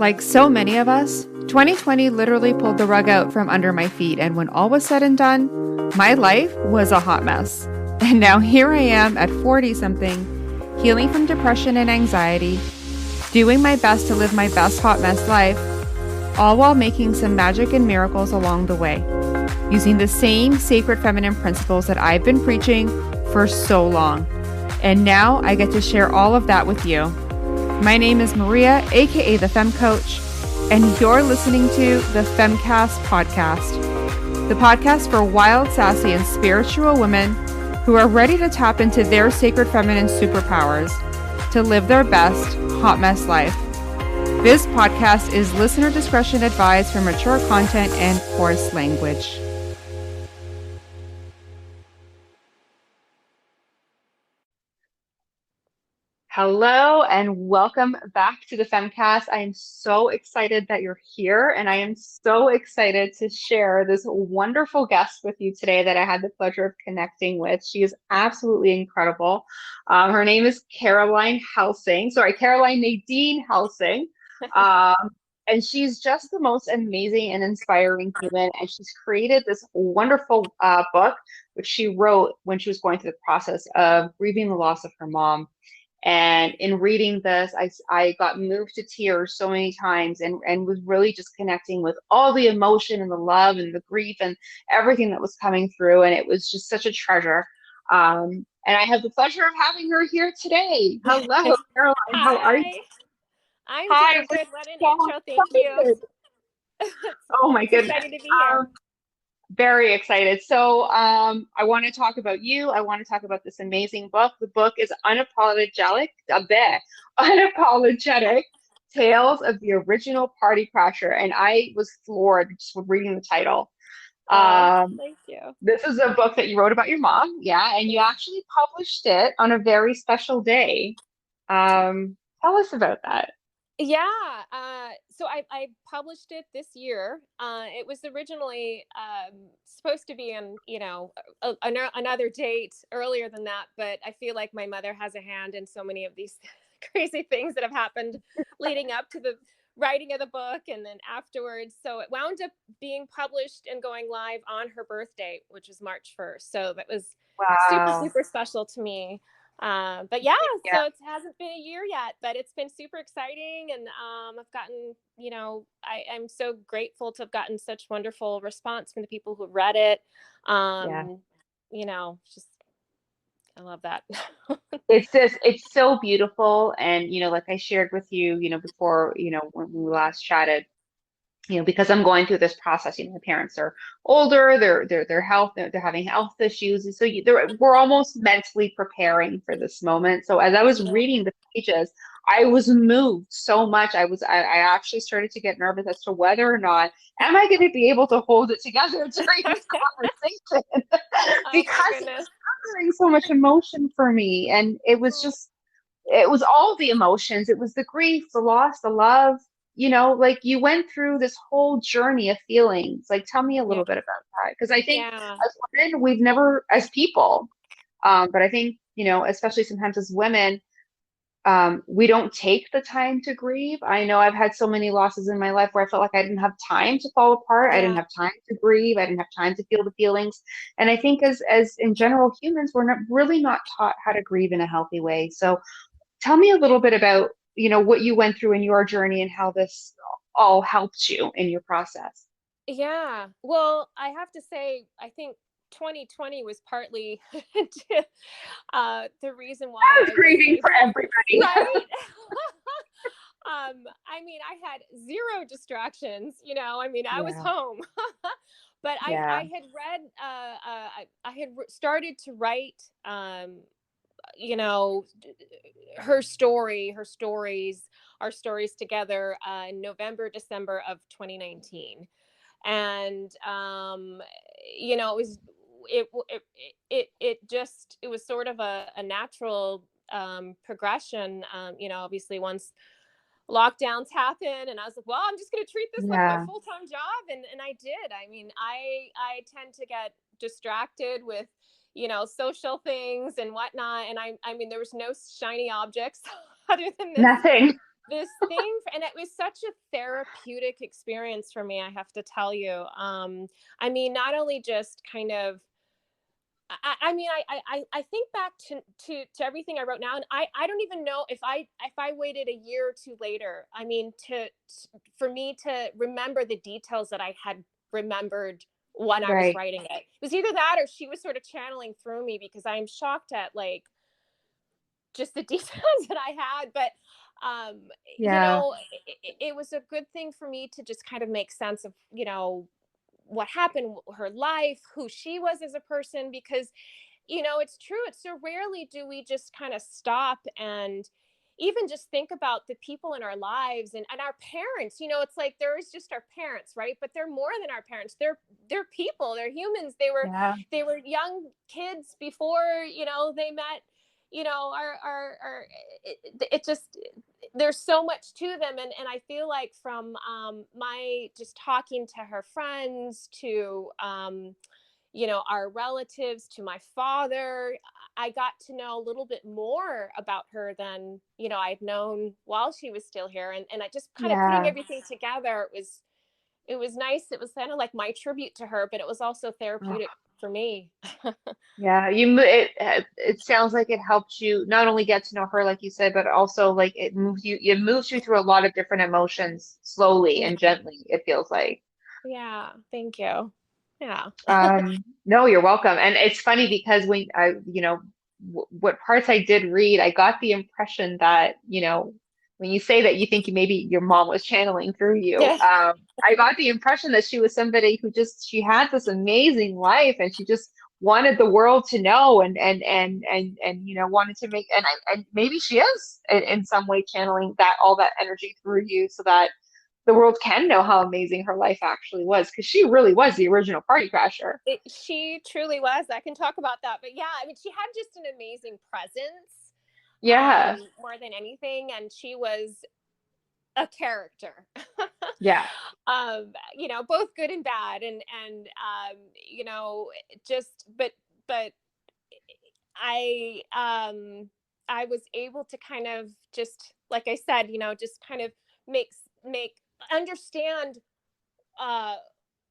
Like so many of us, 2020 literally pulled the rug out from under my feet, and when all was said and done, my life was a hot mess. And now here I am at 40-something, healing from depression and anxiety, doing my best to live my best hot mess life, all while making some magic and miracles along the way, using the same sacred feminine principles that I've been preaching for so long. And now I get to share all of that with you. My name is Maria, aka the Femme Coach, and you're listening to the FemmeCast Podcast, the podcast for wild, sassy, and spiritual women who are ready to tap into their sacred feminine superpowers to live their best hot mess life. This podcast is listener discretion advised for mature content and coarse language. Hello and welcome back to the FemmeCast. I am so excited that you're here, and I am so excited to share this wonderful guest with you today that I had the pleasure of connecting with. She is absolutely incredible. Her name is Caroline Nadine Helsing. And she's just the most amazing and inspiring human. And she's created this wonderful book, which she wrote when she was going through the process of grieving the loss of her mom. And in reading this, I got moved to tears so many times and was really just connecting with all the emotion and the love and the grief and everything that was coming through. And it was just such a treasure. And I have the pleasure of having her here today. Hello, Caroline. How are you? I'm doing good. What an intro. Thank you. Oh my goodness. Excited to be here. Very excited. So I want to talk about you. I want to talk about this amazing book. The book is Unapologetic, Tales of the Original Party Crasher. And I was floored just reading the title. Thank you. This is a book that you wrote about your mom. Yeah. And you actually published it on a very special day. Tell us about that. Yeah. So I published it this year. It was originally supposed to be on, another date earlier than that. But I feel like my mother has a hand in so many of these crazy things that have happened leading up to the writing of the book and then afterwards. So it wound up being published and going live on her birthday, which was March 1st. So that was super, super special to me. But yeah, so it hasn't been a year yet, but it's been super exciting. And I've gotten, I'm so grateful to have gotten such wonderful response from the people who read it. Just, I love that. It's so beautiful. And, like I shared with you, before, when we last chatted, because I'm going through this process, my parents are older, they're having health issues. And so we're almost mentally preparing for this moment. So as I was reading the pages, I was moved so much. I actually started to get nervous as to whether or not, am I going to be able to hold it together during this conversation? Because it's covering so much emotion for me. And it was all the emotions. It was the grief, the loss, the love. You went through this whole journey of feelings. Like, tell me a little bit about that. Because I think as women, we've never, as people, but I think, especially sometimes as women, we don't take the time to grieve. I know I've had so many losses in my life where I felt like I didn't have time to fall apart. I didn't have time to grieve. I didn't have time to feel the feelings. And I think as in general humans, we're really not taught how to grieve in a healthy way. So tell me a little bit about what you went through in your journey and how this all helped you in your process. Yeah. Well, I have to say, I think 2020 was partly the reason why I was grieving for everybody. Right? I had zero distractions, I was home, but I had read, I had started to write, our stories together in November, December of 2019. And, it was sort of a natural progression. Obviously once lockdowns happen and I was like, well, I'm just going to treat this like my full-time job. And I did. I tend to get distracted with, social things and whatnot. And there was no shiny objects other than this Nothing. this thing, and it was such a therapeutic experience for me, I have to tell you. I mean, not only just kind of, I mean, I think back to everything I wrote now, and I don't even know if I waited a year or two later, I mean, for me to remember the details that I had remembered when I was Right. writing it. It was either that or she was sort of channeling through me, because I'm shocked at like just the details that I had. But you Yeah. know, it was a good thing for me to just kind of make sense of, you know, what happened, her life, who she was as a person, because, you know, it's true. It's so rarely do we just kind of stop and even just think about the people in our lives, and our parents. You know, it's like there is just our parents, right? But they're more than our parents. They're people, they're humans. Yeah. They were young kids before, you know, they met, you know, our it just, there's so much to them. And I feel like from my just talking to her friends, to you know, our relatives, to my father, I got to know a little bit more about her than, you know, I'd known while she was still here. And I just kind of putting Yeah. everything together, it was nice. It was kind of like my tribute to her, but it was also Oh, therapeutic for me. yeah. It sounds like it helped you not only get to know her, like you said, but also like it moves you through a lot of different emotions slowly and gently, it feels like. Yeah, thank you. Yeah. No, you're welcome. And it's funny because when I, what parts I did read, I got the impression that, when you say that you think maybe your mom was channeling through you, Yeah. I got the impression that she was somebody who she had this amazing life and she just wanted the world to know and wanted to make, and maybe she is in some way channeling all that energy through you so that the world can know how amazing her life actually was, because she really was the original party crasher. She truly was. I can talk about that. But yeah, I mean, she had just an amazing presence, Yeah, more than anything. And she was a character. yeah, You know, both good and bad. You know, just, but I was able to kind of just, like I said, you know, just kind of make understand uh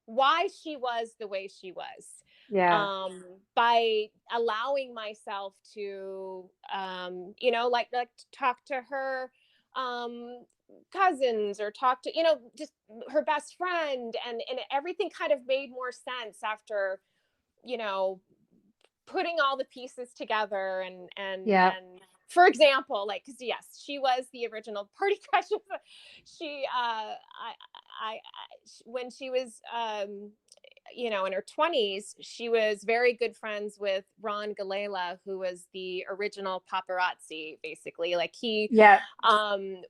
why she was the way she was, yeah, by allowing myself to you know, like talk to her um cousins, or talk to, you know, just her best friend, and everything kind of made more sense after, you know, putting all the pieces together. yeah, And for example, like, because yes, she was the original party crusher. She when she was you know, in her 20s, she was very good friends with Ron Galella, who was the original paparazzi, basically. Like, he yeah,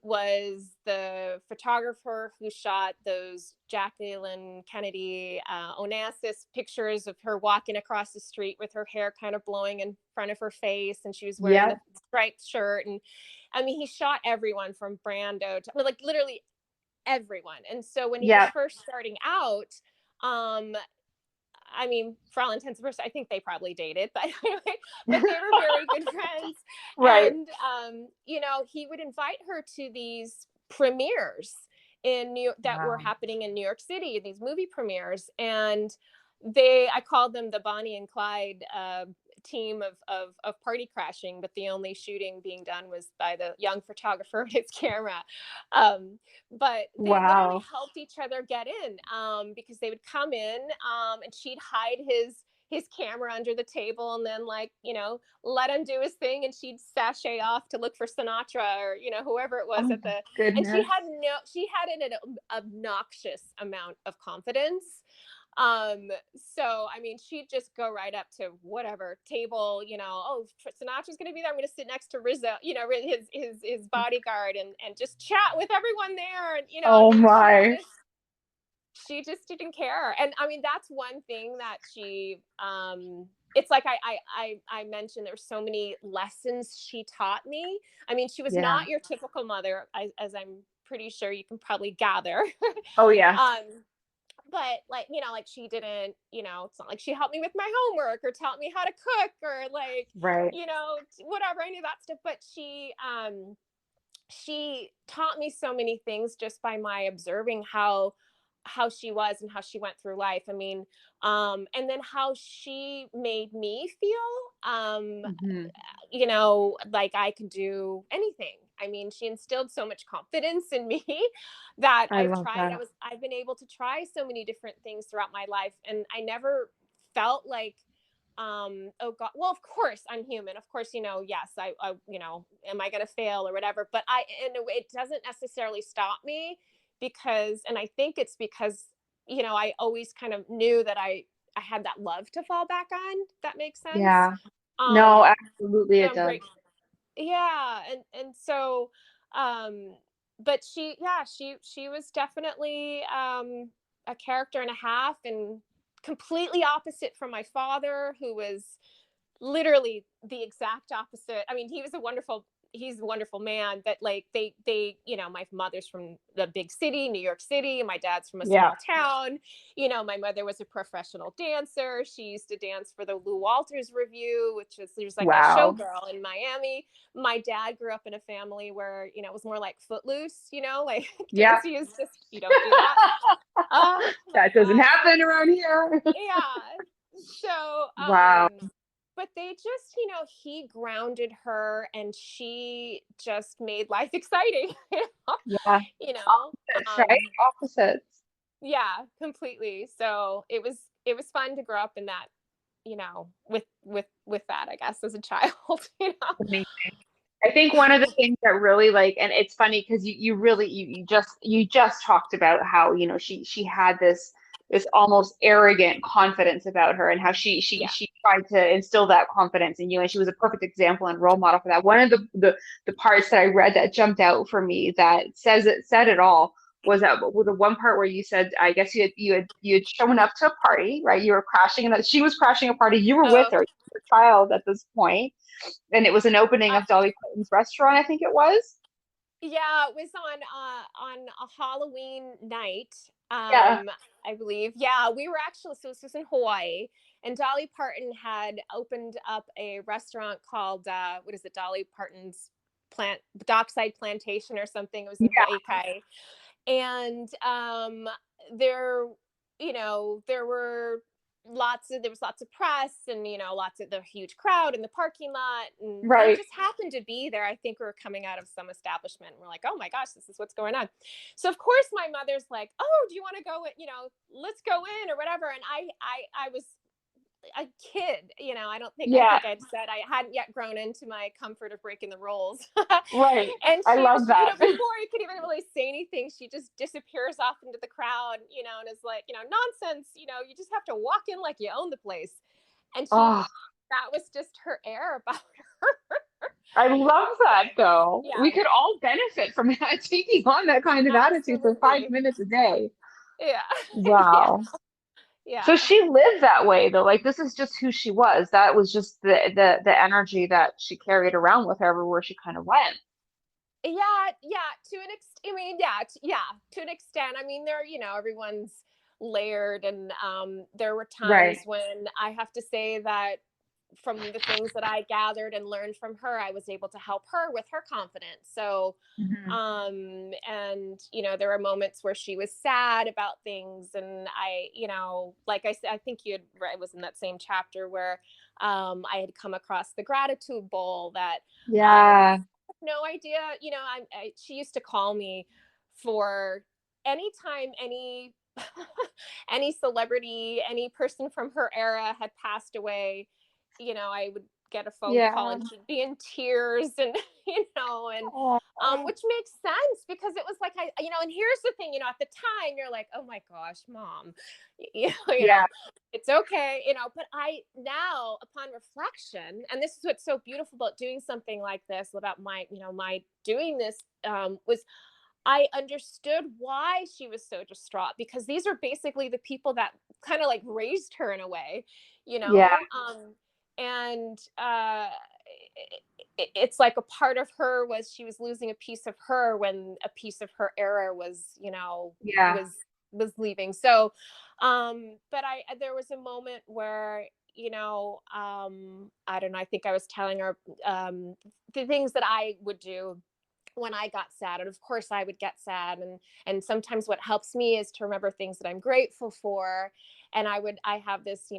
was the photographer who shot those Jacqueline Kennedy Onassis pictures of her walking across the street with her hair kind of blowing in front of her face, and she was wearing yeah, the striped shirt. And I mean, he shot everyone from Brando to, like, literally everyone. And so when he was yeah, first starting out, um, I mean, for all intents and purposes, I think they probably dated, but anyway, but they were very good friends. right. And you know, he would invite her to these premieres in New York that were Wow. happening in New York City, these movie premieres. And I called them the Bonnie and Clyde team of party crashing, but the only shooting being done was by the young photographer and his camera. Um, but they literally Wow. helped each other get in, because they would come in, and she'd hide his camera under the table, and then, like, you know, let him do his thing, and she'd sashay off to look for Sinatra, or, you know, whoever it was Oh at my the. And goodness. she had an obnoxious amount of confidence. So I mean, she'd just go right up to whatever table, you know, oh, Sinatra's gonna be there, I'm gonna sit next to Rizzo, you know, his bodyguard, and just chat with everyone there. And, you know, I Oh mean, my. she just didn't care. And I mean, that's one thing that it's like I mentioned, there's so many lessons she taught me. I mean, she was Yeah. not your typical mother, as I'm pretty sure you can probably gather. Oh yeah. um but, like, you know, like, she didn't, you know, it's not like she helped me with my homework or taught me how to cook, or, like, Right. you know, whatever, any of that stuff. But she taught me so many things just by my observing how she was and how she went through life. I mean, and then how she made me feel, Hmm. like I could do anything. I mean, she instilled so much confidence in me that I love that. I've been able to try so many different things throughout my life. And I never felt like, oh God, well, of course I'm human. Of course, yes, I am I going to fail or whatever, but in a way, it doesn't necessarily stop me and I think it's because, I always kind of knew that I had that love to fall back on, if that makes sense. Yeah. No, Um, absolutely so it I'm does. great. Yeah. And so, but she was definitely, a character and a half, and completely opposite from my father, who was literally the exact opposite. I mean, he's a wonderful man, but like my mother's from the big city, New York City, and my dad's from a Yeah. small town. My mother was a professional dancer. She used to dance for the Lou Walters Review, which is there's like a Wow. showgirl in Miami. My dad grew up in a family where, it was more like Footloose, like Yeah. dancing is just, you don't do that. Oh my That doesn't God. So happen around here. yeah. So, Wow. but they just, he grounded her, and she just made life exciting. Yeah. You know, Opposites, right? um, Opposites. yeah, completely. So it was fun to grow up in that, with that, I guess, as a child. Amazing. I think one of the things that really like, and it's funny because you really you just talked about how, she had this almost arrogant confidence about her, and how she she Yeah. she tried to instill that confidence in you, and she was a perfect example and role model for that. One of the parts that I read that jumped out for me that said it all was that the one part where you said, I guess you had shown up to a party, right? You were crashing, and that she was crashing a party. You were with Oh, her, you were a child at this point, and it was an opening I, of Dolly Parton's restaurant, I think it was. yeah, it was on a Halloween night. Yeah. I believe. Yeah, we were actually, so this was in Hawaii, and Dolly Parton had opened up a restaurant called, what is it, Dolly Parton's Dockside Plantation or something. It was in Yeah. Hawaii Kai. And there, there was lots of press, and lots of the huge crowd in the parking lot, and we Right. just happened to be there. I think we were coming out of some establishment, and we're like, oh my gosh, this is what's going on. So of course my mother's like, oh, do you want to go in, let's go in or whatever. And I was a kid, I Yeah. think I'd said I hadn't yet grown into my comfort of breaking the rules. Right. And I she love just, that. before I could even really say anything, she just disappears off into the crowd, and is like, nonsense, you just have to walk in like you own the place. And Oh, that was just her air about her. I love that though. We Yeah, could all benefit from that, taking on that kind of attitude for five absolutely. minutes a day. Yeah. Yeah. Wow. Yeah. So she lived that way though. Like this is just who she was. That was just the energy that she carried around with her everywhere she kind of went. Yeah, to an extent. I mean, yeah, to an extent. I mean, everyone's layered, and there were times Right. when I have to say that from the things that I gathered and learned from her, I was able to help her with her confidence. So, Hmm. and there were moments where she was sad about things, and like I said, I think you had read, it was in that same chapter where I had come across the gratitude bowl that I Yeah. no idea. She used to call me for anytime any celebrity, any person from her era had passed away. I would get a phone call, Yeah. and she'd be in tears, and and Oh, which makes sense, because it was like, and here's the thing, at the time you're like, oh my gosh, mom, yeah. it's okay, but I now, upon reflection, and this is what's so beautiful about doing something like this, about my doing this, was I understood why she was so distraught, because these are basically the people that kind of like raised her in a way, Yeah. and it's like a part of her was, she was losing a piece of her when a piece of her era was, Yeah. was leaving. So, but there was a moment where, I don't know, I think I was telling her, the things that I would do when I got sad. And of course I would get sad. And sometimes what helps me is to remember things that I'm grateful for. And I have this,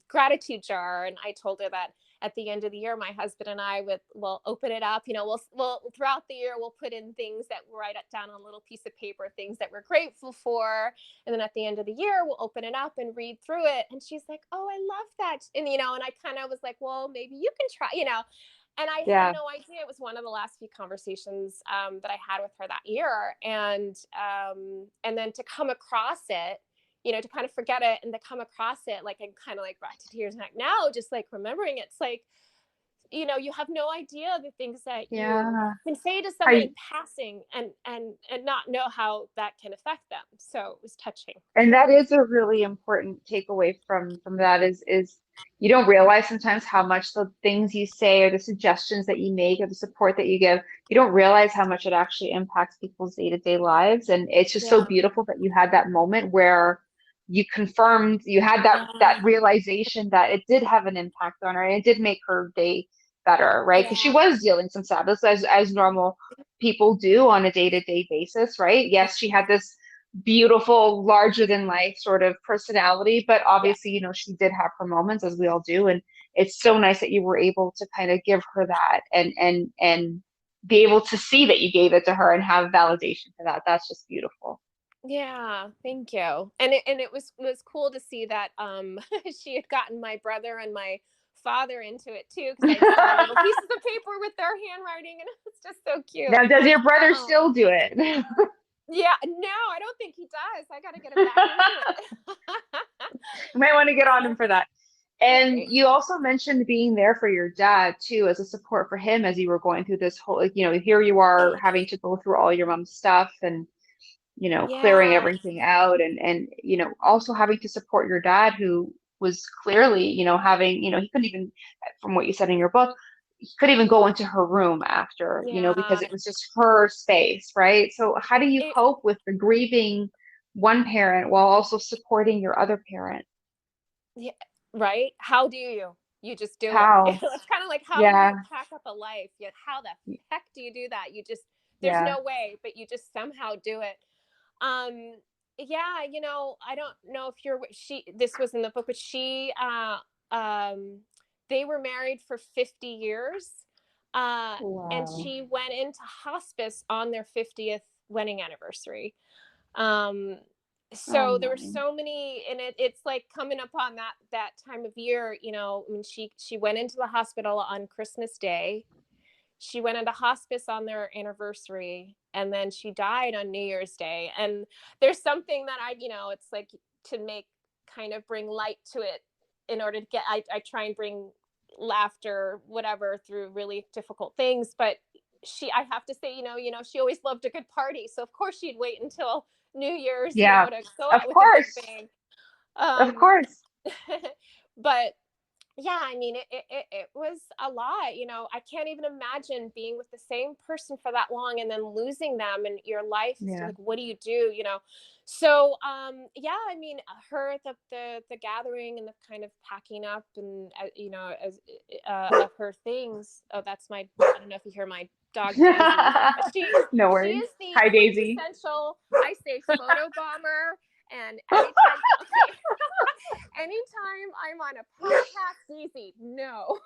gratitude jar. And I told her that at the end of the year, my husband and I will open it up, we'll throughout the year, we'll put in things that we'll write it down on a little piece of paper, things that we're grateful for. And then at the end of the year, we'll open it up and read through it. And she's like, oh, I love that. And, and I kind of was like, well, maybe you can try, and I had no idea. It was one of the last few conversations that I had with her that year. And then to come across it, to kind of forget it and to come across it, like I'm kind of like brought to tears now, just like remembering it. It's like, you have no idea the things that you can say to someone in passing and not know how that can affect them. So it was touching. And that is a really important takeaway from that is you don't realize sometimes how much the things you say or the suggestions that you make or the support that you give, you don't realize how much it actually impacts people's day-to-day lives. And it's just so beautiful that you had that moment where you confirmed, you had that realization that it did have an impact on her and it did make her day better, right? Because she was dealing some sadness as normal people do on a day-to-day basis, right? Yes, she had this beautiful, larger than life sort of personality, but obviously, she did have her moments, as we all do. And it's so nice that you were able to kind of give her that and be able to see that you gave it to her and have validation for that. That's just beautiful. Yeah, thank you. And it was cool to see that she had gotten my brother and my father into it too, because I saw little pieces of paper with their handwriting, and it's just so cute. Now, does your brother still do it? Yeah, no, I don't think he does. I got to get him back into it. You might want to get on him for that. And you also mentioned being there for your dad too, as a support for him as you were going through this whole, here you are having to go through all your mom's stuff and, clearing everything out and, also having to support your dad who was clearly, having, he couldn't even, from what you said in your book, he couldn't even go into her room after, because it was just her space, right? So how do you cope with the grieving one parent while also supporting your other parent? Yeah, right. How do you? You just do How? it. It's kind of like how do you pack up a life? How the heck do you do that? You just, there's no way, but you just somehow do it. I don't know if this was in the book, but they were married for 50 years. Wow. And she went into hospice on their 50th wedding anniversary. So there were so many, and it's like coming upon that time of year, when she went into the hospital on Christmas Day. She went into hospice on their anniversary, and then she died on New Year's Day. And there's something that it's like to bring light to it in order to get, I try and bring laughter, whatever, through really difficult things. But I have to say, she always loved a good party. So of course she'd wait until New Year's, to go out with a big bang. Of course. But yeah, I mean, it was a lot, I can't even imagine being with the same person for that long and then losing them in your life. Like, what do you do, So, I mean, the gathering and the kind of packing up and, of her things. Oh, that's I don't know if you hear my dog. Daisy. No worries. She is Hi, the Daisy. quintessential, I say, photo bomber. And anytime I'm on a podcast, Daisy, no.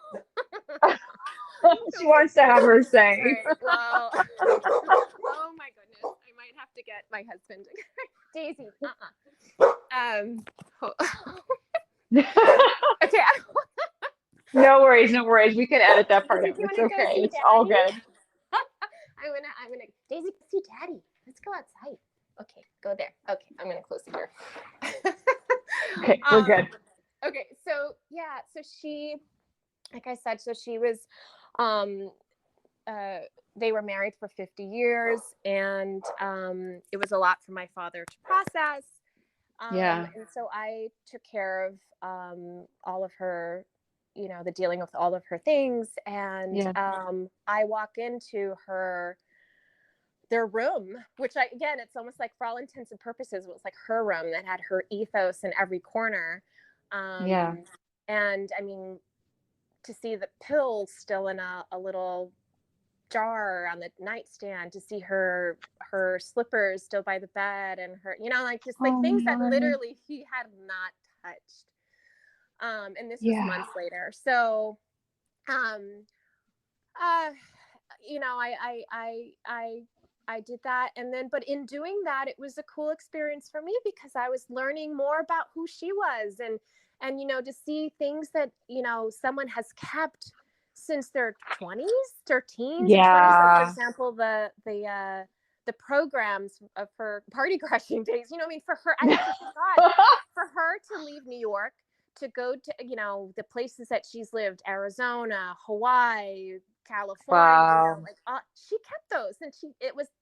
She wants to have her say. Right. Well, oh my goodness, I might have to get my husband. Daisy, Okay. No worries. We can edit that part out. It's okay. It's all good. I'm gonna Daisy, see Daddy. Let's go outside. Okay, go there. Okay, I'm gonna close the door. Okay, we're good. Okay, so she, like I said, she was, they were married for 50 years, and it was a lot for my father to process. And so I took care of all of her, the dealing with all of her things, and I walk into their room, which it's almost like, for all intents and purposes, it was like her room that had her ethos in every corner. And I mean, to see the pills still in a little jar on the nightstand to see her slippers still by the bed, and her, like just like Oh things that my. literally he had not touched. And this was Yeah. months later. So, uh, I did that. And then, but in doing that, it was a cool experience for me because I was learning more about who she was, and, to see things that, someone has kept since their 20s or teens and 20s. Like, for Yeah. example, the programs of her party crashing days, for her, I forgot, for her to leave New York, to go to, the places that she's lived, Arizona, Hawaii, California, Wow. she kept those, and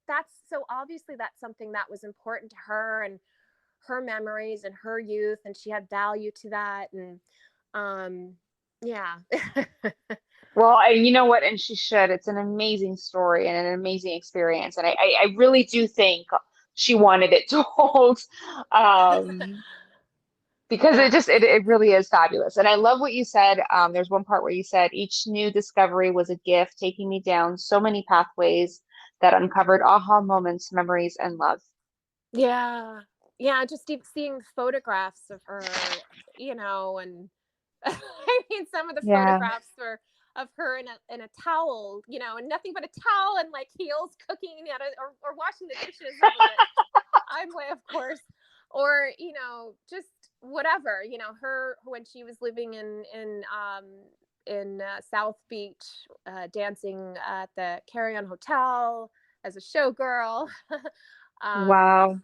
that's so obviously that's something that was important to her and her memories and her youth, and she had value to that. And yeah. Well, and you know what? And she should. It's an amazing story and an amazing experience. And I really do think she wanted it told. Um, because Yeah. it really is fabulous. And I love what you said. There's one part where you said each new discovery was a gift, taking me down so many pathways that uncovered aha moments, memories, and love. Yeah. Yeah, just seeing photographs of her, and I mean, some of the Yeah. photographs were of her in a towel, and nothing but a towel and like heels, cooking or washing the dishes over the highway, of course, or just whatever, her when she was living in South Beach, dancing at the Carry-On Hotel as a showgirl. um, Wow.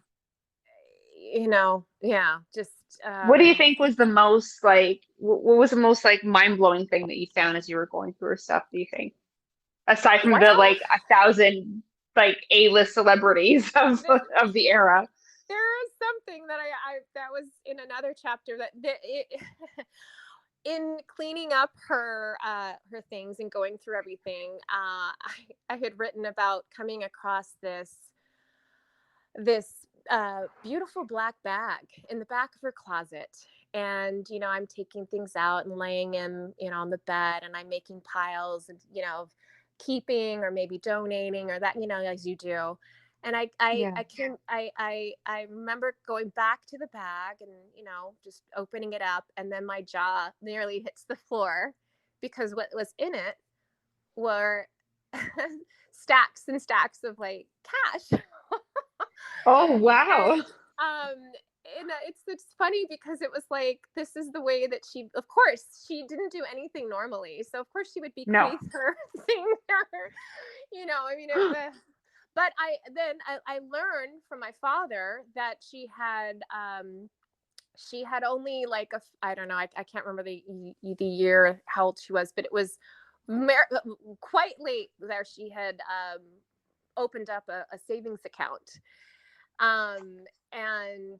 yeah, just What do you think was the most like, what was the most like mind-blowing thing that you found as you were going through her stuff, do you think? Aside from the well, like 1,000 like A-list celebrities of there, of the era. there is something that I that was in another chapter that in cleaning up her things and going through everything, I had written about coming across this beautiful black bag in the back of her closet. And, I'm taking things out and laying them, on the bed, and I'm making piles and, keeping or maybe donating or that, as you do. And Yeah. I remember going back to the bag and, just opening it up. And then my jaw nearly hits the floor because what was in it were stacks and stacks of like cash. Oh, And wow. it's funny because it was like, this is the way that of course she didn't do anything normally, so of course she would No. bequeath her thing or, I mean but I learned from my father that she had only like I don't know, I can't remember the year how old she was, but it was quite late there. She had opened up a savings account, um, and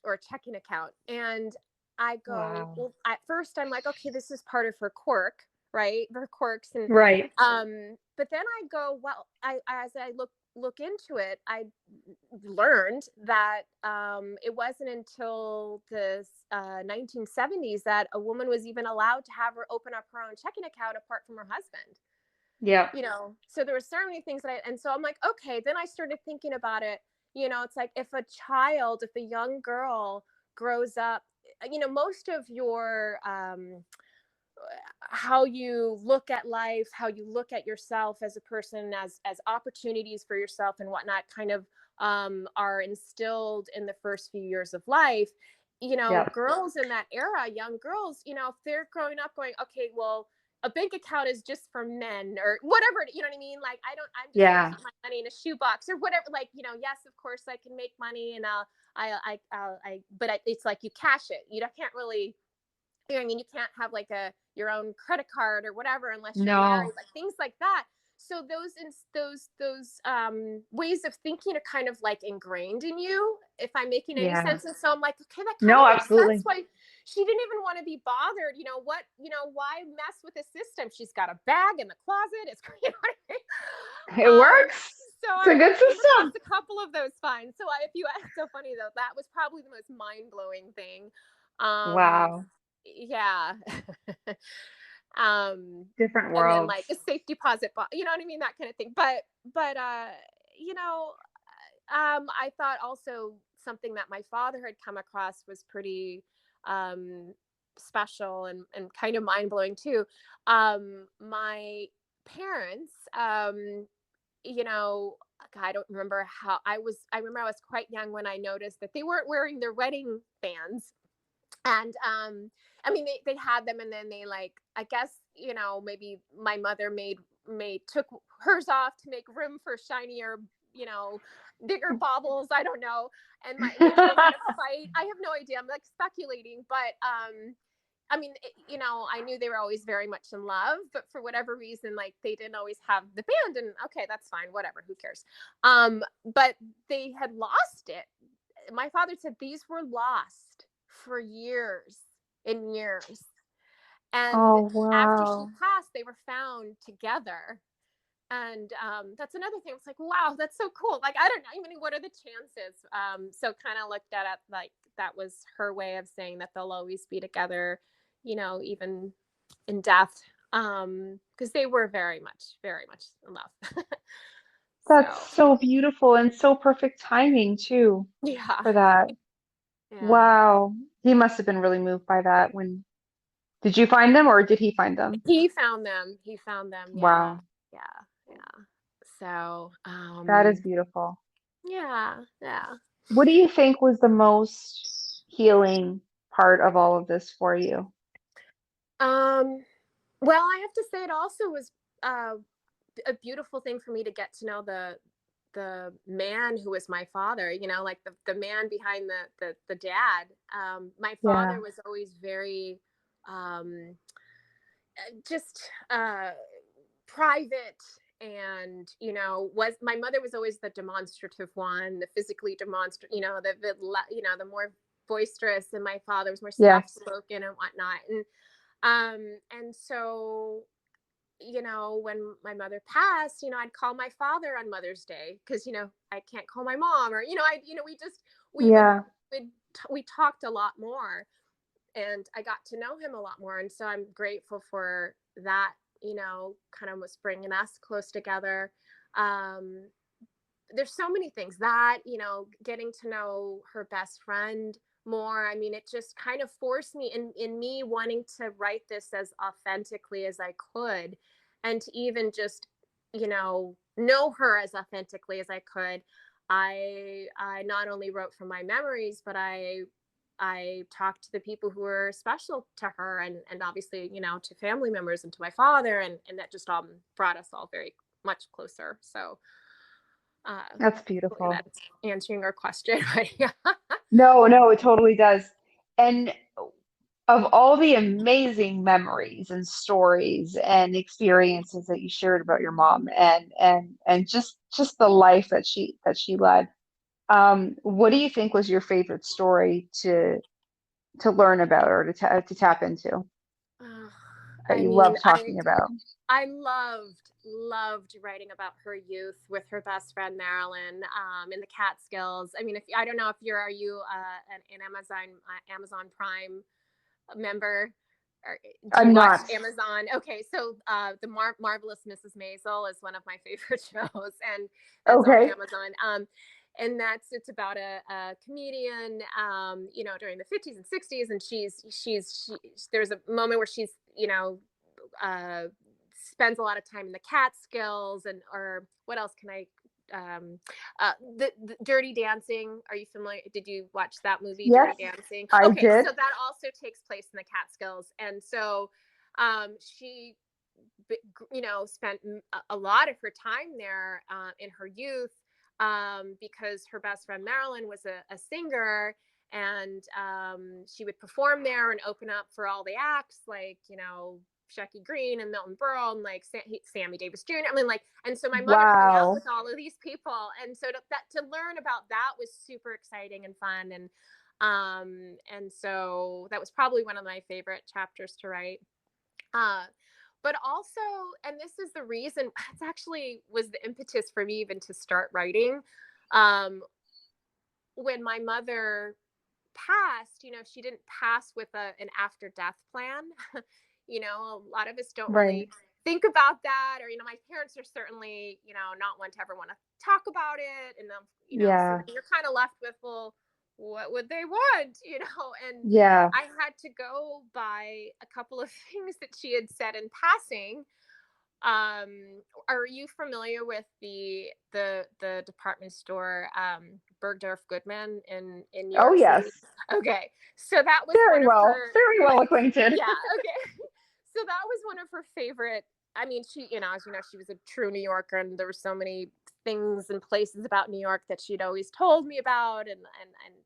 or a checking account. And I go, Wow. well, at first I'm like, okay, this is part of her quirk, right? Her quirks. And Right. but then I go, well, as I look into it, I learned that it wasn't until the 1970s that a woman was even allowed to have her open up her own checking account apart from her husband. Yeah. So there were so many things and so I'm like, okay, then I started thinking about it. It's like if a young girl grows up, most of your how you look at life, how you look at yourself as a person, as opportunities for yourself and whatnot, kind of are instilled in the first few years of life. Yeah. Girls in that era, young girls, if they're growing up going, okay, well, a bank account is just for men or whatever, you know what I mean? Like, I'm just going to Yeah. keep my money in a shoebox or whatever. Like, yes, of course I can make money and but it's like you cash it. You can't really, I mean, you can't have like your own credit card or whatever unless you're married, No. like things like that. So those ways of thinking are kind of like ingrained in you, if I'm making any Yeah. sense. And so I'm like, okay, that kind No, of makes sense. absolutely. Why she didn't even want to be bothered. Why mess with the system? She's got a bag in the closet. It's what I It mean? works. So It's a I good came across system. a couple of those finds. So if you ask, so funny though, that was probably the most mind blowing thing. Um, Wow. yeah. Different And then worlds. like a safe deposit, you know what I mean? That kind of thing. But, you know, I thought also something that my father had come across was pretty, special and kind of mind blowing too. My parents, you know, I don't remember how I remember I was quite young when I noticed that they weren't wearing their wedding bands. And I mean they had them, and then they like, I guess, you know, maybe my mother made took hers off to make room for shinier, you know, bigger baubles, I don't know. And maybe they had a fight, I have no idea, I'm like speculating. But I mean, you know, I knew they were always very much in love, but for whatever reason, like they didn't always have the band. And okay, that's fine, whatever, who cares. But they had lost it. My father said these were lost for years and years. And Oh, after she wow. passed, they were found together. And that's another thing. It's like, wow, that's so cool. Like, I don't know, I mean, what are the chances? So kind of looked at it like that was her way of saying that they'll always be together, you know, even in death. Because they were very much in love. That's So so beautiful and so perfect timing too yeah, for that. yeah. Wow. He must have been really moved by that when did you find them or did he find them? He found them. He found them. Yeah. Wow. Yeah. Yeah. So, That is beautiful. yeah. Yeah. What do you think was the most healing part of all of this for you? Um, well, I have to say it also was uh, a beautiful thing for me to get to know the man who was my father, you know, like the man behind the dad. My Yeah. father was always very um just private, and you know, was my mother was always the demonstrative one, the physically demonstrative, you know, you know, the more boisterous, and my father was more soft Yes. spoken and whatnot. And so, you know, when my mother passed, you know, I'd call my father on Mother's Day because, you know, I can't call my mom, or you know, I you know, we Yeah. would we talked a lot more, and I got to know him a lot more. And so I'm grateful for that, you know, kind of was bringing us close together. Um, there's so many things that, you know, getting to know her best friend more. I mean, it just kind of forced me in me wanting to write this as authentically as I could, and to even just, you know her as authentically as I could. I not only wrote from my memories, but I talked to the people who were special to her, and obviously, you know, to family members and to my father, and that just brought us all very much closer. So That's hopefully beautiful. that's answering our question. But yeah. No, no, it totally does. And of all the amazing memories and stories and experiences that you shared about your mom and just the life that she led, what do you think was your favorite story to learn about or to tap into Uh, that I you mean, love talking about? I loved writing about her youth with her best friend Marilyn, in the Catskills. I mean, if I don't know if are you an Amazon Prime member, or do you I'm watch not. Amazon? Okay, so the Marvelous Mrs. Maisel is one of my favorite shows, and that's on Okay. Amazon. And it's about a comedian, you know, during the 50s and 60s, and there's a moment where she's, you know, uh, spends a lot of time in the Catskills, and or what else can I the Dirty Dancing. Are you familiar? Did you watch that movie, Dirty Yes, Dancing? I Okay, did. so that also takes place in the Catskills. And so she, you know, spent a lot of her time there in her youth, because her best friend Marilyn was a singer, and she would perform there and open up for all the acts, like, you know, Shecky Green and Milton Berle and like Sammy Davis Jr. I mean, like, and so my mother hung out Wow. with all of these people, and so to learn about that was super exciting and fun, and so that was probably one of my favorite chapters to write. Uh, but also, and this is the reason, it's actually was the impetus for me even to start writing. Um, when my mother passed, you know, she didn't pass with an after death plan. You know, a lot of us don't Right. really think about that, or, my parents are certainly, not one to ever want to talk about it. And, so Yeah. then you're kind of left with, well, what would they want, And Yeah. I had to go by a couple of things that she had said in passing. Are you familiar with the department store, Bergdorf Goodman in New Oh, York yes. City? Okay, so that was one of her. Very well acquainted. Yeah, okay. So that was one of her favorite. I mean, she, as you know, she was a true New Yorker, and there were so many things and places about New York that she'd always told me about and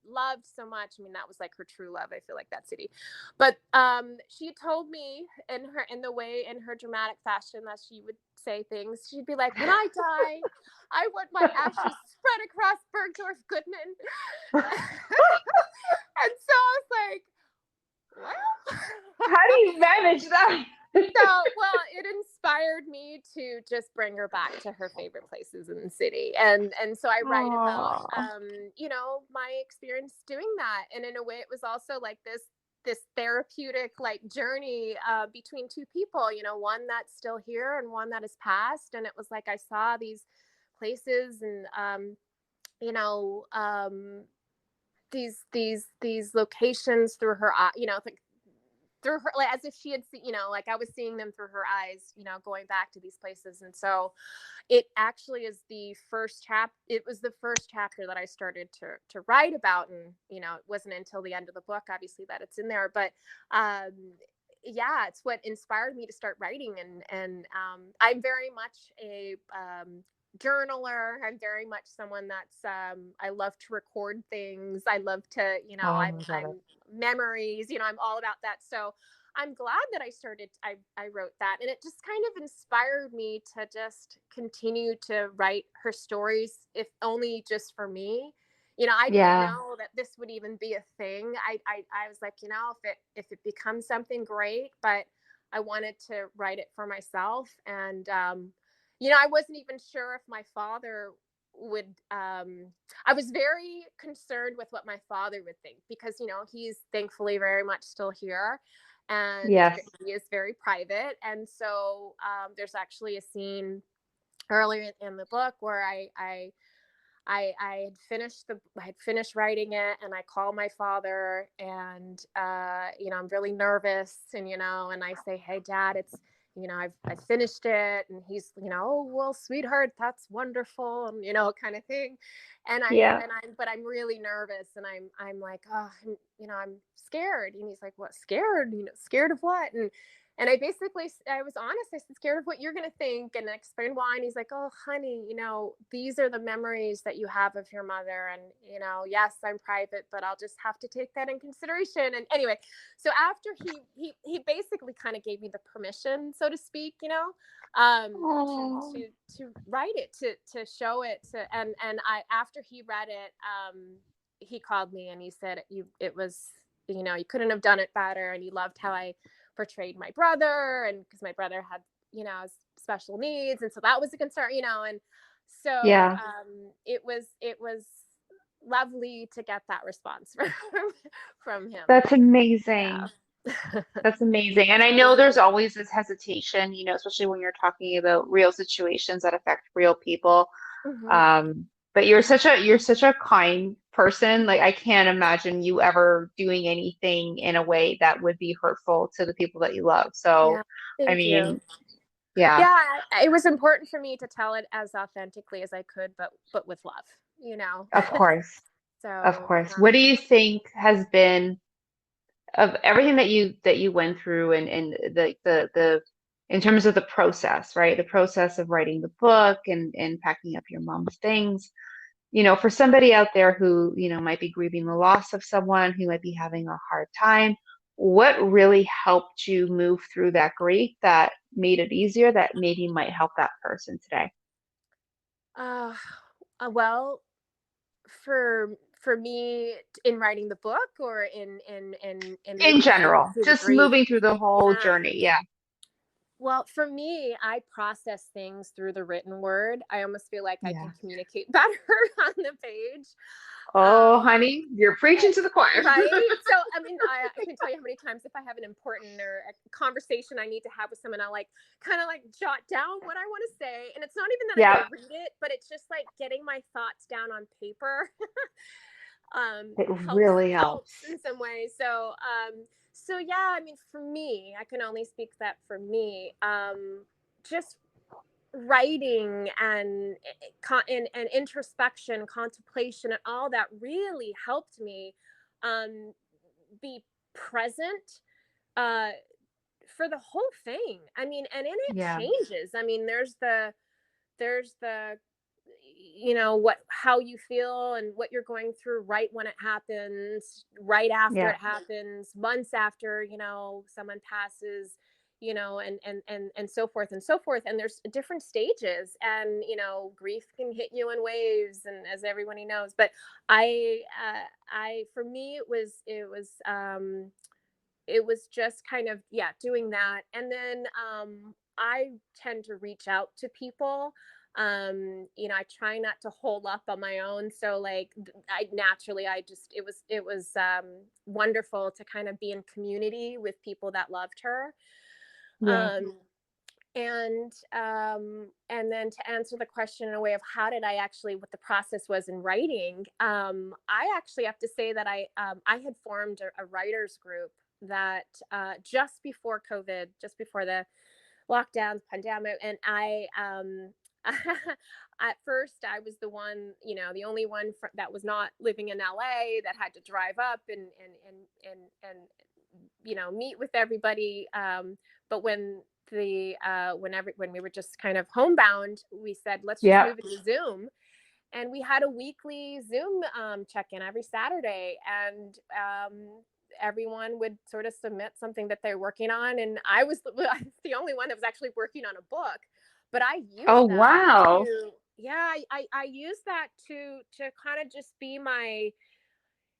loved so much. I mean, that was like her true love. I feel like that city. But she told me in her dramatic fashion that she would say things. She'd be like, "When I die, I want my ashes spread across Bergdorf Goodman." And so I was like, well, How do you manage that? well, it inspired me to just bring her back to her favorite places in the city. And so I write about, Aw. my experience doing that. And in a way, it was also like this therapeutic like journey between two people, one that's still here and one that has passed. And it was like, I saw these places and, you know, these locations through her eye, through her, like as if she had seen, like I was seeing them through her eyes, going back to these places. And so it actually is it was the first chapter that I started to write about. And, it wasn't until the end of the book, obviously, that it's in there. But yeah, it's what inspired me to start writing. And I'm very much a journaler. I'm very much someone that's I love to record things. I love to, Oh, I I'm love it. memories, I'm all about that. So I'm glad that I wrote that, and it just kind of inspired me to just continue to write her stories, if only just for me. I didn't Yeah. know that this would even be a thing. I was like, if it becomes something, great, but I wanted to write it for myself. And I wasn't even sure if my father would I was very concerned with what my father would think, because he's thankfully very much still here, and Yes. he is very private. And so there's actually a scene earlier in the book where I had finished writing it, and I call my father, and I'm really nervous, and and I say, "Hey, Dad, it's I've finished it," and he's "Oh, well, sweetheart, that's wonderful," and kind of thing. And Yeah. I'm really nervous, and I'm like, "Oh, I'm scared," and he's like, "What, scared? Scared of what?" And I was honest. I said, "Scared of what you're going to think," and I explained why. And he's like, "Oh, honey, these are the memories that you have of your mother. And, yes, I'm private, but I'll just have to take that in consideration." And anyway, so after he basically kind of gave me the permission, so to speak, Oh. to write it, to show it after he read it, he called me and he said, it was, you couldn't have done it better. And he loved how I portrayed my brother, and because my brother had special needs, and so that was a concern, and so Yeah. it was lovely to get that response from him. That's Yeah. amazing. That's amazing. And I know there's always this hesitation, especially when you're talking about real situations that affect real people. Mhm. But you're such a kind person. Like, I can't imagine you ever doing anything in a way that would be hurtful to the people that you love. So, Yeah, I thank you. mean, yeah, Yeah, it was important for me to tell it as authentically as I could, but with love, of course. Of So course. What do you think has been, of everything that you went through, and the in terms of the process, right? The process of writing the book and packing up your mom's things, for somebody out there who, might be grieving the loss of someone, who might be having a hard time, what really helped you move through that grief that made it easier, that maybe might help that person today? uh, well, for me, in writing the book, or in In moving general, through the just grief. moving through the whole Yeah. journey. Yeah. Well, for me, I process things through the written word. I almost feel like I Yeah. can communicate better on the page. Oh, honey, you're preaching to the choir. Right. So, I mean, I can tell you how many times if I have an important or a conversation I need to have with someone, I'll like kind of like jot down what I want to say. And it's not even that I Yeah, don't read it, but it's just like getting my thoughts down on paper. it Helps really helps. in some ways. So yeah, I mean, for me, I can only speak that for me. Just writing and introspection, contemplation, and all that really helped me um, be present uh, for the whole thing. I mean, and then it Yeah, changes. I mean, there's the you know what how you feel and what you're going through right when it happens, right after yeah, it happens, months after, someone passes, and so forth and so forth. And there's different stages, and grief can hit you in waves, and as everybody knows. But I for me it was just kind of, yeah, doing that. And then I tend to reach out to people. I try not to hold up on my own. So like it was wonderful to kind of be in community with people that loved her. yeah. Um, and then to answer the question in a way of how did I actually, what the process was in writing, I actually have to say that I had formed a writers group that just before COVID, just before the lockdowns, pandemic, and I at first I was the one, the only one that was not living in LA, that had to drive up and meet with everybody. But when we were just kind of homebound, we said, let's just Yeah. move it to Zoom. And we had a weekly Zoom check-in every Saturday, and everyone would sort of submit something that they're working on. And I was the only one that was actually working on a book, but I Oh, used that wow. to, yeah, I used that to kind of just be my,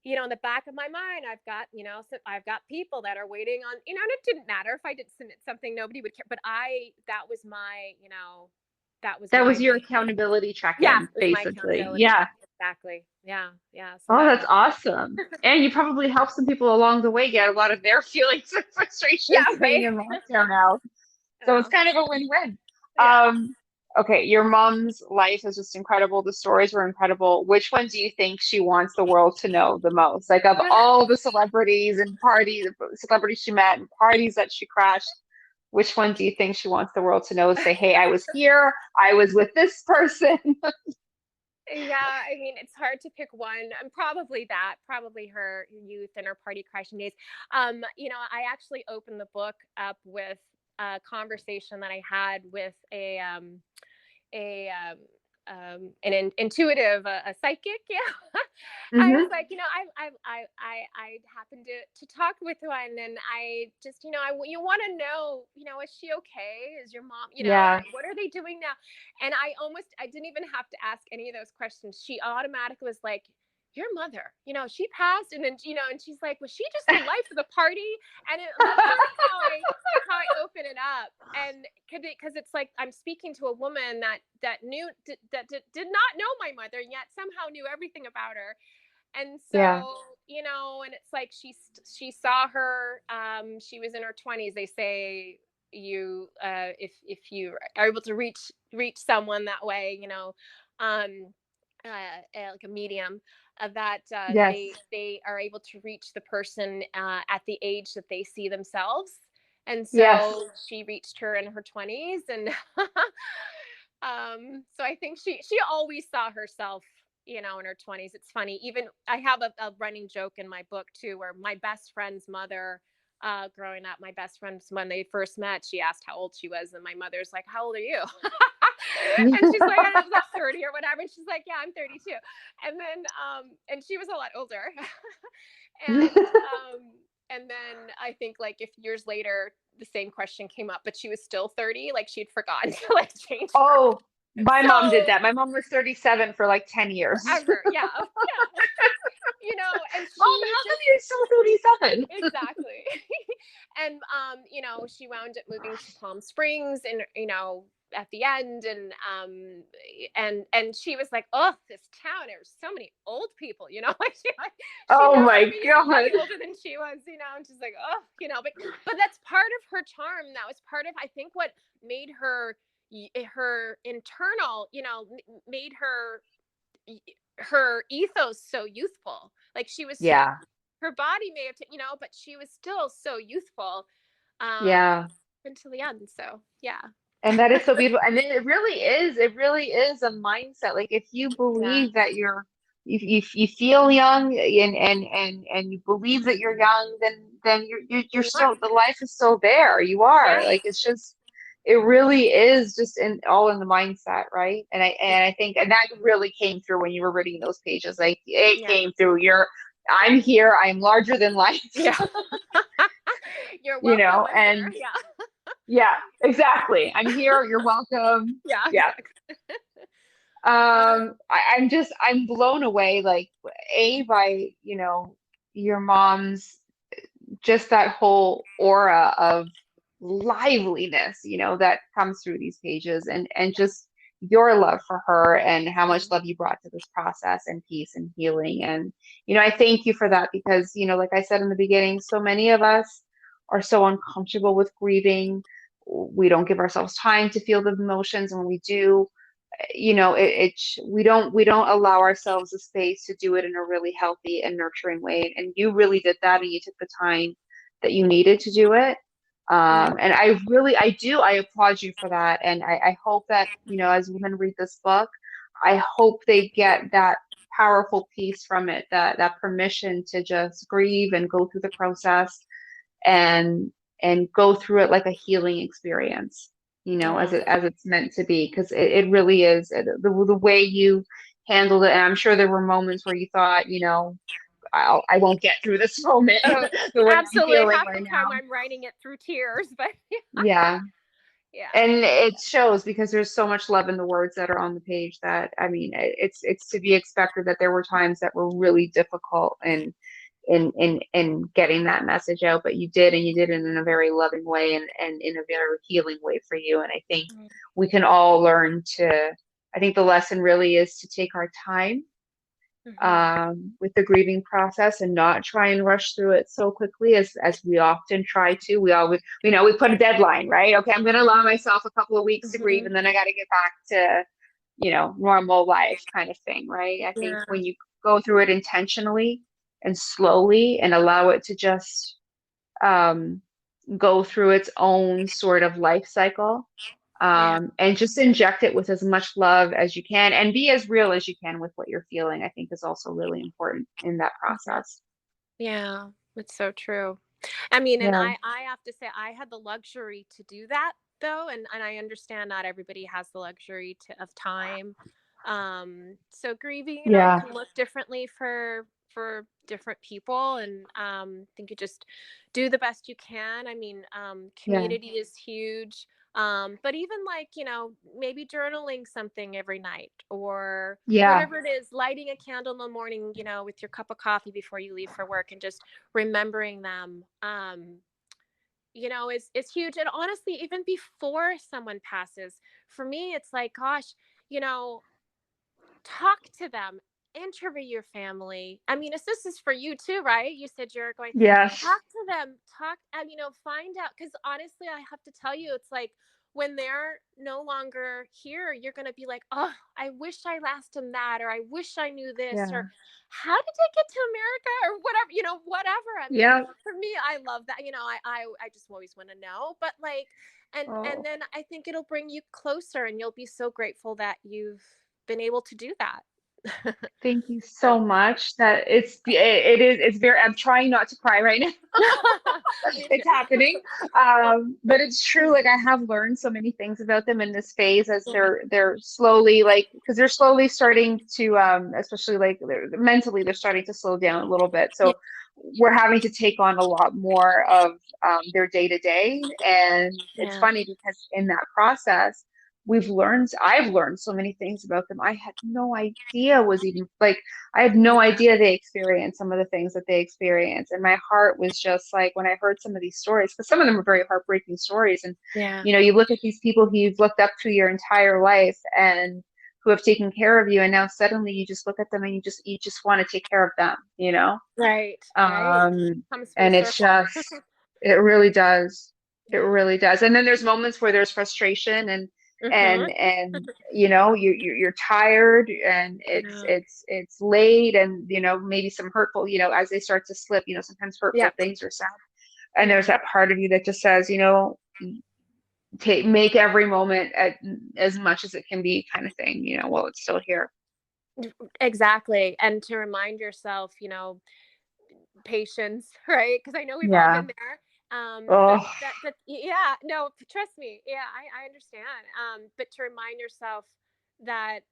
in the back of my mind, so I've got people that are waiting on, and it didn't matter if I did submit something, nobody would care. But that was my, that was That my was your way. accountability Yeah, check-in, it was my basically. accountability. Yeah. Exactly. Yeah. Yeah. So Oh, that that's was, awesome. And you probably helped some people along the way get a lot of their feelings and yeah, frustrations being right. in lockdown now. So it's Oh, kind of a win-win. yeah. Um, okay, your mom's life is just incredible. The stories were incredible. Which one do you think she wants the world to know the most? Like of all the celebrities and parties, celebrities she met and parties that she crashed, which one do you think she wants the world to know? Say, hey, I was here. I was with this person. Yeah, I mean, it's hard to pick one. And probably her youth and her party crashing days. I actually opened the book up with a conversation that I had with an intuitive, a psychic. Yeah. I was Hmm. like, I happened to talk with one, and I just, you want to know, is she okay? Is your mom, Yeah. what are they doing now? And I didn't even have to ask any of those questions. She automatically was like, your mother, she passed. And then, and she's like, was she just the life of the party? And that's sort of how I open it up. And because it's like I'm speaking to a woman that did not know my mother, yet somehow knew everything about her. And Yeah. so, and it's like she saw her, she was in her 20s. They say if you are able to reach someone that way, um like a medium, that Yes. they are able to reach the person at the age that they see themselves. And Yes. so she reached her in her 20s, and so I think she always saw herself, in her 20s. It's funny. Even I have a running joke in my book too, where my best friend's mother, growing up, my best friends, when they first met, she asked how old she was, and my mother's like, how old are you? And she's like, I don't know, 30 or whatever. And she's like, yeah, I'm 32. And then and she was a lot older. And then I think like if years later the same question came up, but she was still 30, like she'd forgotten to like change her. Oh, my So mom did that. My mom was 37 for like 10 years. forever, yeah, yeah. And Mom, she how come just you're still 37? exactly. And she wound up moving to Palm Springs, and at the end, and she was like, oh, this town, there's so many old people, you know, like she Oh knows my me God. older than she was, you know, and she's like, oh, you know, but that's part of her charm. That was part of, I think, what made her internal, you know, made her ethos so youthful. Like she was, Yeah. her body may have, you know, but she was still so youthful Yeah. until the end. So yeah. And that is so beautiful. And it really is a mindset. Like if you Yeah. believe that you feel young and you believe that you're young, then you're still, the life is still there. You are, Yeah. like, it's just, it really is just all in the mindset, right? Yeah. And I think, and that really came through when you were reading those pages. Like it Yeah. came through I'm here, I'm larger than life. Yeah. You're You welcome. know, I'm here. and Yeah. yeah, exactly. I'm here. You're welcome. Yeah. Yeah. Exactly. I'm blown away, like, by, your mom's, just that whole aura of liveliness, that comes through these pages, and just your love for her and how much love you brought to this process and peace and healing. And, I thank you for that because, like I said in the beginning, so many of us are so uncomfortable with grieving. We don't give ourselves time to feel the emotions, and when we do, we don't allow ourselves the space to do it in a really healthy and nurturing way. And you really did that, and you took the time that you needed to do it. Yeah. And I applaud you for that. And I hope that, as women read this book, I hope they get that powerful piece from it, that permission to just grieve and go through the process, and go through it like a healing experience, Yeah. as it's meant to be, because it really is, the way you handled it. And I'm sure there were moments where you thought, I won't get through this moment Oh, the way I'm absolutely. feeling Half the right time now. I'm writing it through tears, but Yeah. yeah. And it shows because there's so much love in the words that are on the page that, I mean, it's to be expected that there were times that were really difficult in getting that message out, but you did, and you did it in a very loving way, and in a very healing way for you. And I think we can all learn to, I think the lesson really is to take our time with the grieving process and not try and rush through it so quickly as we often try to. We always, we put a deadline, right? Okay, I'm going to allow myself a couple of weeks to grieve, and then I got to get back to, normal life kind of thing, right? I think Yeah. when you go through it intentionally and slowly and allow it to just go through its own sort of life cycle, Yeah. and just inject it with as much love as you can and be as real as you can with what you're feeling, I think is also really important in that process. Yeah. It's so true. I mean, and Yeah. I have to say I had the luxury to do that though, and I understand not everybody has the luxury of time. So grieving, Yeah. can look differently for different people, and I think you just do the best you can. I mean, Yeah. community is huge. But even like, maybe journaling something every night or Yeah. whatever it is, lighting a candle in the morning, with your cup of coffee before you leave for work and just remembering them, is huge. And honestly, even before someone passes, for me, it's like, gosh, you know, talk to them, interview your family. I mean, this is for you too, right? You said you're going, Yes. talk to them, and find out, because honestly, I have to tell you, it's like when they're no longer here, you're going to be like, oh, I wish I asked him that, or I wish I knew this, Yeah. or how did they get to America, or whatever, whatever. I mean, Yeah. for me, I love that. I just always want to know, but like, and Oh, then I think it'll bring you closer, and you'll be so grateful that you've been able to do that. thank you so So much. That it's very, I'm trying not to cry right now. me It's too. happening. But it's true. Like, I have learned so many things about them in this phase as Yeah. they're slowly, like, because they're slowly starting to, especially like mentally, they're starting to slow down a little bit. Yeah. So we're having to take on a lot more of their day to day. And it's Yeah. funny because in that process, I've learned so many things about them I had no idea was even like, I had no idea they experienced some of the things that they experienced. And my heart was just like, when I heard some of these stories, because some of them are very heartbreaking stories. And, Yeah. you look at these people who you've looked up to your entire life and who have taken care of you. And now suddenly you just look at them and you just want to take care of them, Right. Comes full and it's circle. just, it really does. It really does. And then there's moments where there's frustration and you're tired and it's late and maybe some hurtful, as they start to slip, sometimes hurtful things are said. And there's that part of you that just says, make every moment as much as it can be, kind of thing, while it's still here. Exactly. And to remind yourself, patience, right? Because I know we've all been there. No, trust me. Yeah, I understand. But to remind yourself that,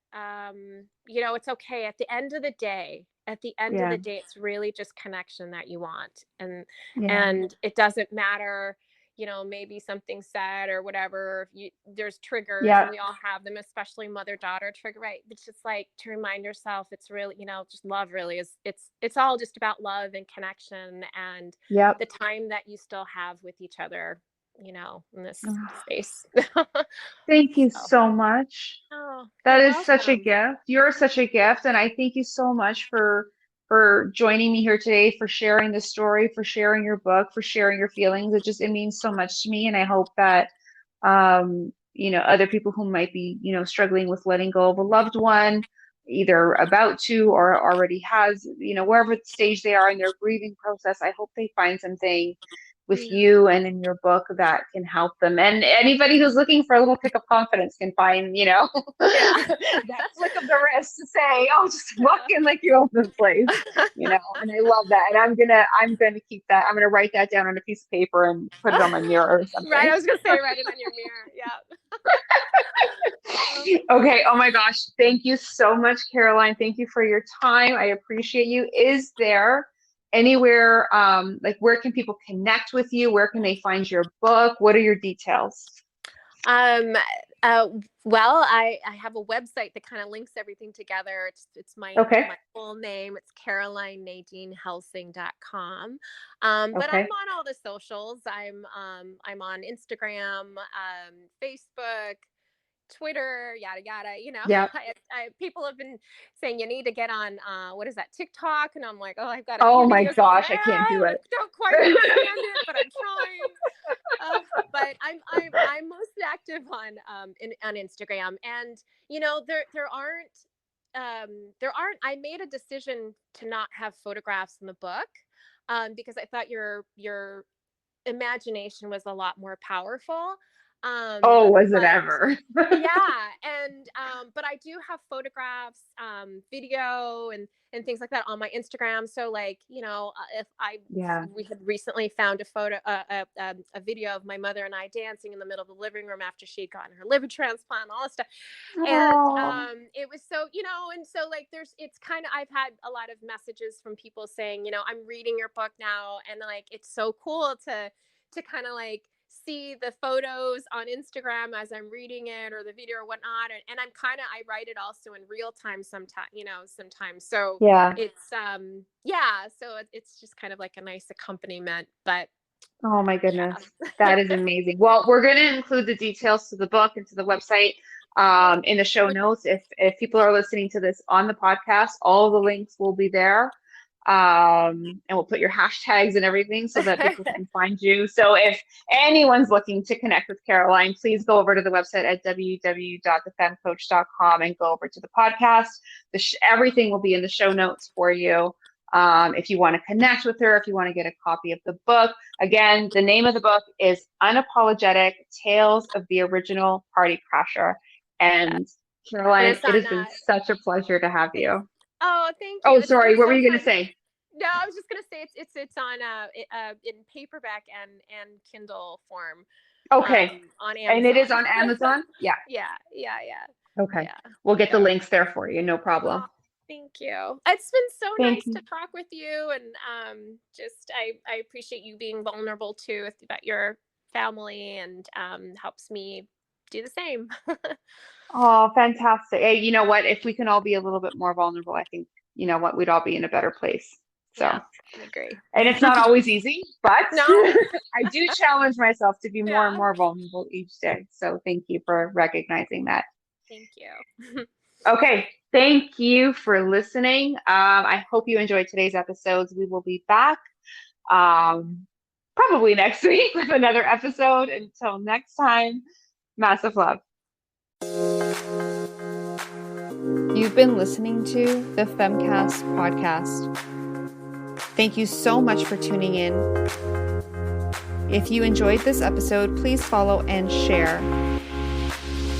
it's okay. At the end of the day, it's really just connection that you want. And it doesn't matter, maybe something said or whatever. There's triggers and we all have them, especially mother-daughter trigger, right? It's just like to remind yourself, it's really, just love really is, it's all just about love and connection and the time that you still have with each other, in this space. Thank you so much. Oh, that is welcome. such a gift. You're such a gift. And I thank you so much for joining me here today, for sharing the story, for sharing your book, for sharing your feelings. It means so much to me. And I hope that, other people who might be, struggling with letting go of a loved one, either about to or already has, wherever stage they are in their grieving process, I hope they find something with you and in your book that can help them. And anybody who's looking for a little kick of confidence can find, that flick of the wrist to say, oh, just walk in like you own this place, and I love that. And I'm gonna keep that. I'm gonna write that down on a piece of paper and put it on my mirror or something. Right. I was gonna say, write it on your mirror. Yeah. Okay. Oh my gosh. Thank you so much, Caroline. Thank you for your time. I appreciate you. Is there anywhere, where can people connect with you? Where can they find your book? What are your details? Well, I have a website that kind of links everything together. It's my full name. It's CarolineNadineHelsing.com. But I'm on all the socials. I'm on Instagram, Facebook, Twitter, yada yada. People have been saying you need to get on what is that, TikTok, and I'm like, oh, I've got. Oh my gosh, I can't do it. Don't quite understand it, but I'm trying. But I'm most active on Instagram, and there aren't. I made a decision to not have photographs in the book, because I thought your imagination was a lot more powerful. Was it ever? Yeah. And, but I do have photographs, video and things like that on my Instagram. So like, if we had recently found a photo, a video of my mother and I dancing in the middle of the living room after she'd gotten her liver transplant, all this stuff. And, it was so, and so like, I've had a lot of messages from people saying, I'm reading your book now. And like, it's so cool to kind of like see the photos on Instagram as I'm reading it or the video or whatnot. And I write it also in real time sometimes. So it's, so it's just kind of like a nice accompaniment, but. Oh my goodness. That is amazing. Well, we're going to include the details to the book and to the website, in the show notes. If people are listening to this on the podcast, all the links will be there. And we'll put your hashtags and everything so that people can find you. So if anyone's looking to connect with Caroline, please go over to the website at www.thefemmecoach.com and go over to the podcast. Everything will be in the show notes for you. If you want to connect with her, if you want to get a copy of the book. Again, the name of the book is Unapologetic: Tales of the Original Party Crasher. And Caroline, it has been such a pleasure to have you. Oh, thank you. Oh, sorry. What were you going to say? No, I was just going to say it's on in paperback and Kindle form. Okay. On Amazon. And it is on Amazon? Yeah. Yeah. Okay. Yeah. We'll get the links there for you. No problem. Oh, thank you. It's been so nice to talk with you, and I appreciate you being vulnerable too about your family, and helps me do the same. Oh, fantastic. Hey, you know what? If we can all be a little bit more vulnerable, I think, you know what, we'd all be in a better place. So, Yeah, I agree. and it's not always easy, but No. I do challenge myself to be more and Yeah. more vulnerable each day. So thank you for recognizing that. Thank you. Okay. Thank you for listening. I hope you enjoyed today's episodes. We will be back probably next week with another episode. Until next time, massive love. You've been listening to the FemmeCast Podcast. Thank you so much for tuning in. If you enjoyed this episode, please follow and share.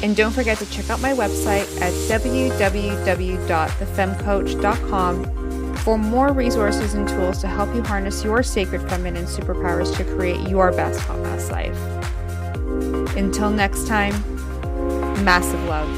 And don't forget to check out my website at www.thefemmecoach.com for more resources and tools to help you harness your sacred feminine superpowers to create your best hot mess life. Until next time, massive love.